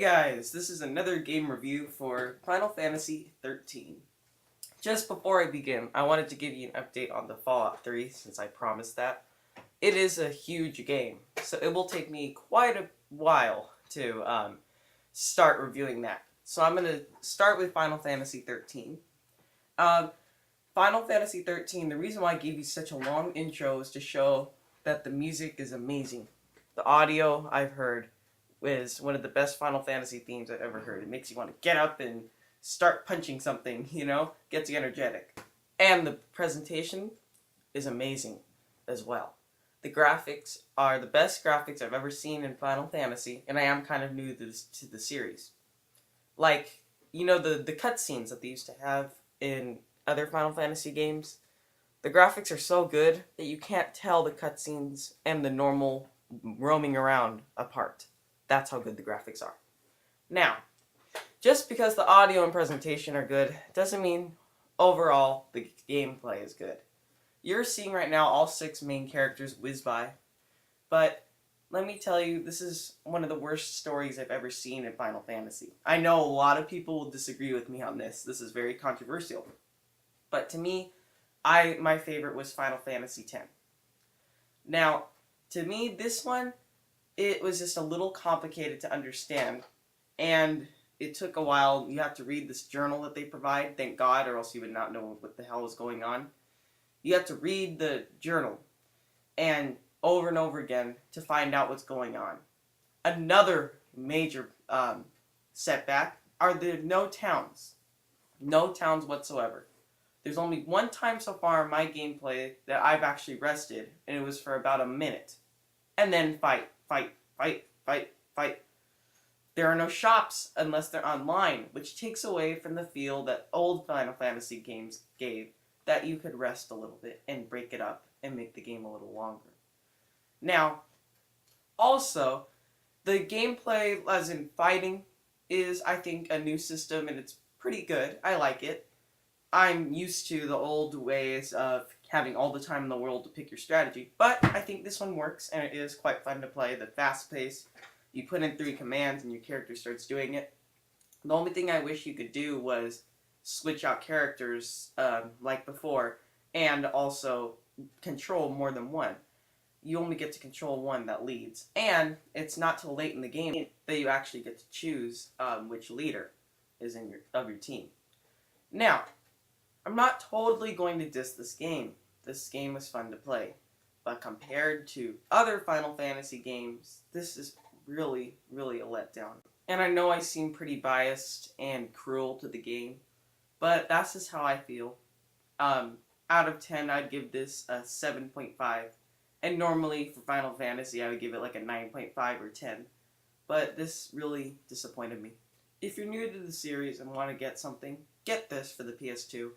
guys, this is another game review for Final Fantasy XIII. Just before I begin, I wanted to give you an update on the Fallout 3 since I promised that. It is a huge game, so it will take me quite a while to start reviewing that. So I'm going to start with Final Fantasy XIII. Final Fantasy XIII, the reason why I gave you such a long intro is to show that the music is amazing. The audio I've heard is one of the best Final Fantasy themes I've ever heard. It makes you want to get up and start punching something, gets you energetic. And the presentation is amazing as well. The graphics are the best graphics I've ever seen in Final Fantasy, and I am kind of new to the series. Like, the cutscenes that they used to have in other Final Fantasy games, the graphics are so good that you can't tell the cutscenes and the normal roaming around apart. That's how good the graphics are. Now, just because the audio and presentation are good doesn't mean overall the gameplay is good. You're seeing right now all 6 main characters whiz by, but let me tell you, this is one of the worst stories I've ever seen in Final Fantasy. I know a lot of people will disagree with me on this. This is very controversial. But to me, my favorite was Final Fantasy X. Now, to me, this one, it was just a little complicated to understand, and it took a while. You have to read this journal that they provide, thank God, or else you would not know what the hell is going on. You have to read the journal, and over again, to find out what's going on. Another major setback are the no towns. No towns whatsoever. There's only one time so far in my gameplay that I've actually rested, and it was for about a minute. And then fight. There are no shops unless they're online, which takes away from the feel that old Final Fantasy games gave, that you could rest a little bit and break it up and make the game a little longer. Now, also, the gameplay, as in fighting, is, I think, a new system, and it's pretty good. I like it. I'm used to the old ways of having all the time in the world to pick your strategy, but I think this one works, and it is quite fun to play. The fast pace, you put in 3 commands and your character starts doing it. The only thing I wish you could do was switch out characters like before, and also control more than one. You only get to control one that leads, and it's not till late in the game that you actually get to choose which leader is of your team. Now, I'm not totally going to diss this game. This game was fun to play. But compared to other Final Fantasy games, this is really a letdown. And I know I seem pretty biased and cruel to the game, but that's just how I feel. Out of 10, I'd give this a 7.5. And normally, for Final Fantasy, I would give it like a 9.5 or 10. But this really disappointed me. If you're new to the series and want to get something, get this for the PS2.